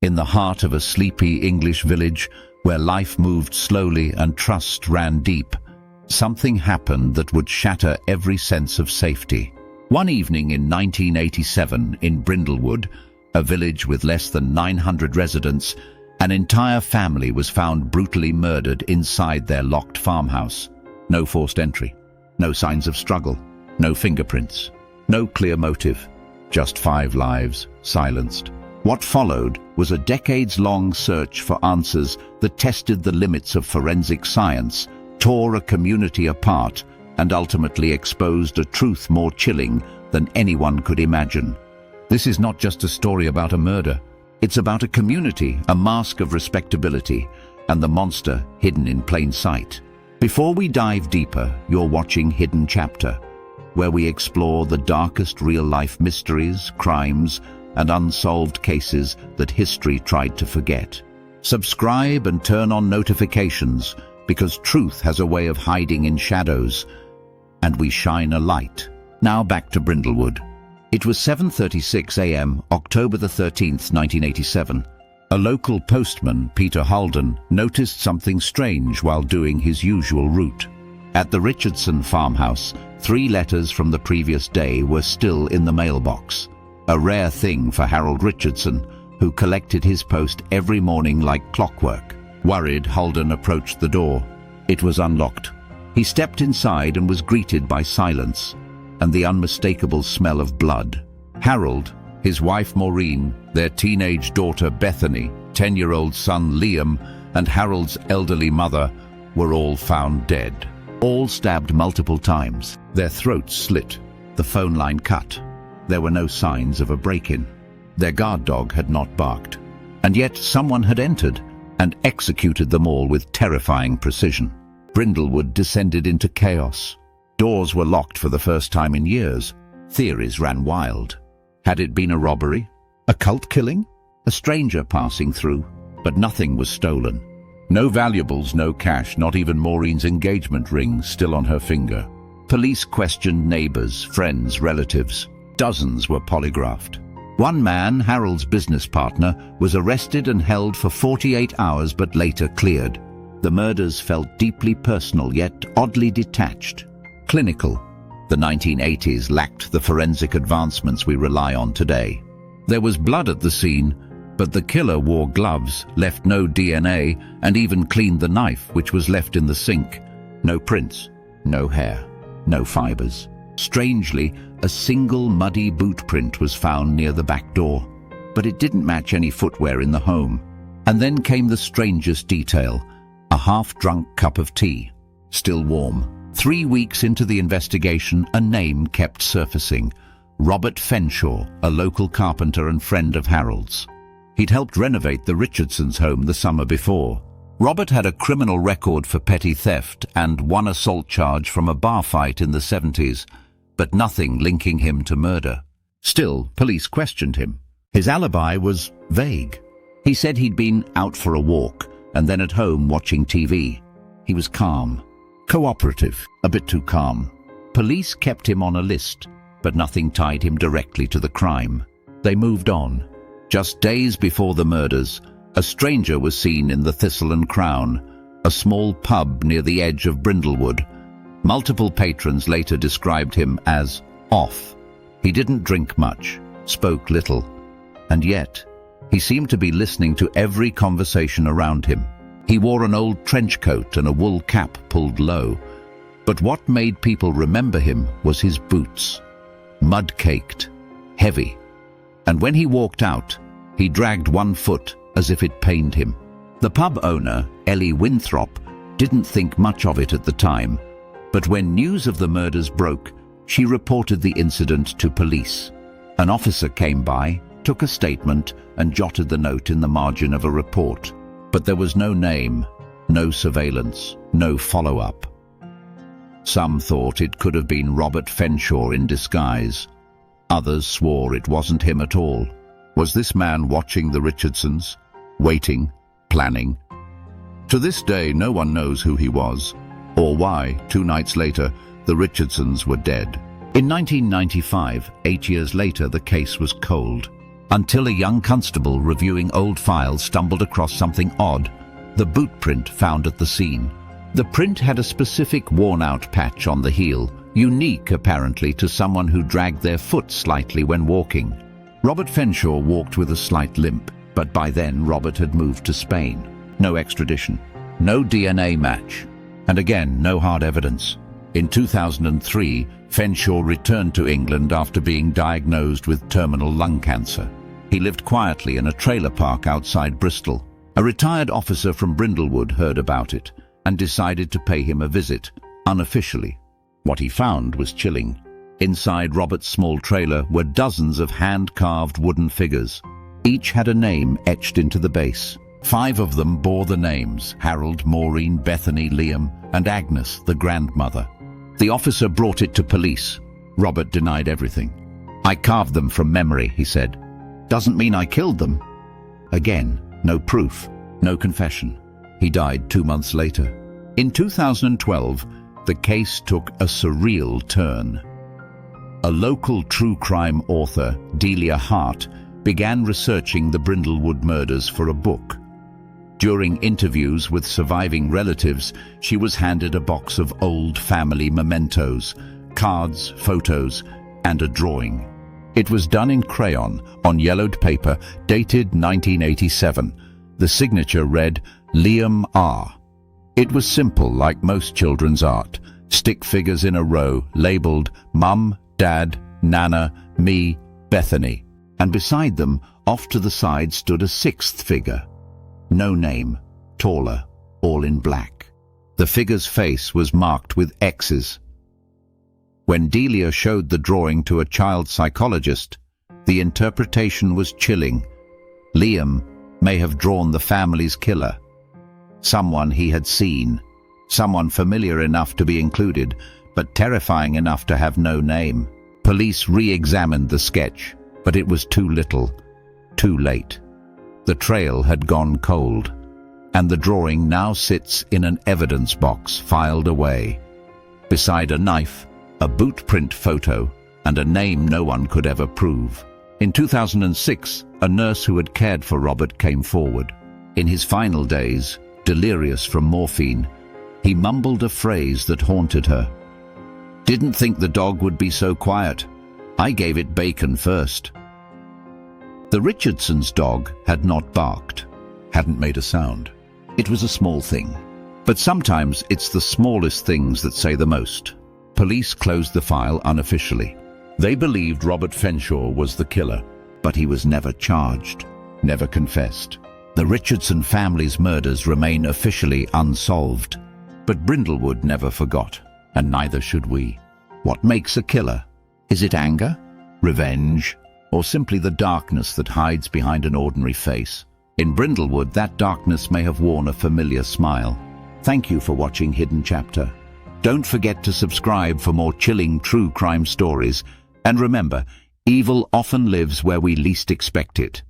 In the heart of a sleepy English village where life moved slowly and trust ran deep, something happened that would shatter every sense of safety. One evening in 1987 in Brindlewood, a village with less than 900 residents, an entire family was found brutally murdered inside their locked farmhouse. No forced entry, no signs of struggle, no fingerprints, no clear motive, just 5 lives silenced. What followed was a decades-long search for answers that tested the limits of forensic science, tore a community apart, and ultimately exposed a truth more chilling than anyone could imagine. This is not just a story about a murder. It's about a community, a mask of respectability, and the monster hidden in plain sight. Before we dive deeper, you're watching Hidden Chapter, where we explore the darkest real-life mysteries, crimes, and unsolved cases that history tried to forget. Subscribe and turn on notifications, because truth has a way of hiding in shadows, and we shine a light. Now back to Brindlewood. It was 7:36 a.m., October the 13th, 1987. A local postman, Peter Halden, noticed something strange while doing his usual route. At the Richardson farmhouse, 3 letters from the previous day were still in the mailbox. A rare thing for Harold Richardson, who collected his post every morning like clockwork. Worried, Halden approached the door. It was unlocked. He stepped inside and was greeted by silence and the unmistakable smell of blood. Harold, his wife Maureen, their teenage daughter Bethany, 10-year-old son Liam, and Harold's elderly mother were all found dead. All stabbed multiple times, their throats slit, the phone line cut. There were no signs of a break-in. Their guard dog had not barked. And yet someone had entered and executed them all with terrifying precision. Brindlewood descended into chaos. Doors were locked for the first time in years. Theories ran wild. Had it been a robbery? A cult killing? A stranger passing through? But nothing was stolen. No valuables, no cash, not even Maureen's engagement ring still on her finger. Police questioned neighbors, friends, relatives. Dozens were polygraphed. One man, Harold's business partner, was arrested and held for 48 hours but later cleared. The murders felt deeply personal yet oddly detached. Clinical. The 1980s lacked the forensic advancements we rely on today. There was blood at the scene, but the killer wore gloves, left no DNA, and even cleaned the knife, which was left in the sink. No prints, no hair, no fibers. Strangely, a single muddy boot print was found near the back door, but it didn't match any footwear in the home. And then came the strangest detail, a half-drunk cup of tea, still warm. 3 weeks into the investigation, a name kept surfacing. Robert Fenshaw, a local carpenter and friend of Harold's. He'd helped renovate the Richardsons' home the summer before. Robert had a criminal record for petty theft and one assault charge from a bar fight in the 70s, but nothing linking him to murder. Still, police questioned him. His alibi was vague. He said he'd been out for a walk and then at home watching TV. He was calm, cooperative, a bit too calm. Police kept him on a list, but nothing tied him directly to the crime. They moved on. Just days before the murders, a stranger was seen in the Thistle and Crown, a small pub near the edge of Brindlewood. Multiple patrons later described him as off. He didn't drink much, spoke little, and yet he seemed to be listening to every conversation around him. He wore an old trench coat and a wool cap pulled low, but what made people remember him was his boots. Mud-caked, heavy, and when he walked out, he dragged one foot as if it pained him. The pub owner, Ellie Winthrop, didn't think much of it at the time, but when news of the murders broke, she reported the incident to police. An officer came by, took a statement, and jotted the note in the margin of a report. But there was no name, no surveillance, no follow-up. Some thought it could have been Robert Fenshaw in disguise. Others swore it wasn't him at all. Was this man watching the Richardsons? Waiting? Planning? To this day, no one knows who he was, or why, 2 nights later, the Richardsons were dead. In 1995, 8 years later, the case was cold. until a young constable reviewing old files stumbled across something odd: the boot print found at the scene. The print had a specific worn-out patch on the heel, unique apparently to someone who dragged their foot slightly when walking. Robert Fenshaw walked with a slight limp, but by then Robert had moved to Spain. No extradition, no DNA match, and again, no hard evidence. In 2003, Fenshaw returned to England after being diagnosed with terminal lung cancer. He lived quietly in a trailer park outside Bristol. A retired officer from Brindlewood heard about it and decided to pay him a visit, unofficially. What he found was chilling. Inside Robert's small trailer were dozens of hand-carved wooden figures. Each had a name etched into the base. 5 of them bore the names Harold, Maureen, Bethany, Liam, and Agnes, the grandmother. The officer brought it to police. Robert denied everything. "I carved them from memory," he said. "Doesn't mean I killed them." Again, no proof, no confession. He died 2 months later. In 2012, the case took a surreal turn. A local true crime author, Delia Hart, began researching the Brindlewood murders for a book. During interviews with surviving relatives, she was handed a box of old family mementos, cards, photos, and a drawing. It was done in crayon on yellowed paper, dated 1987. The signature read, "Liam R." It was simple, like most children's art. Stick figures in a row, labeled Mum, Dad, Nana, me, Bethany. And beside them, off to the side, stood a 6th figure. No name, taller, all in black. The figure's face was marked with X's. When Delia showed the drawing to a child psychologist, the interpretation was chilling. Liam may have drawn the family's killer. Someone he had seen, someone familiar enough to be included, but terrifying enough to have no name. Police re-examined the sketch, but it was too little, too late. The trail had gone cold, and the drawing now sits in an evidence box filed away, beside a knife, a boot print photo, and a name no one could ever prove. In 2006, a nurse who had cared for Robert came forward. In his final days, delirious from morphine, he mumbled a phrase that haunted her. "Didn't think the dog would be so quiet. I gave it bacon first." The Richardsons' dog had not barked, hadn't made a sound. It was a small thing. But sometimes it's the smallest things that say the most. Police closed the file unofficially. They believed Robert Fenshaw was the killer, but he was never charged, never confessed. The Richardson family's murders remain officially unsolved. But Brindlewood never forgot, and neither should we. What makes a killer? Is it anger, revenge, or simply the darkness that hides behind an ordinary face? In Brindlewood, that darkness may have worn a familiar smile. Thank you for watching Hidden Chapter. Don't forget to subscribe for more chilling true crime stories. And remember, evil often lives where we least expect it.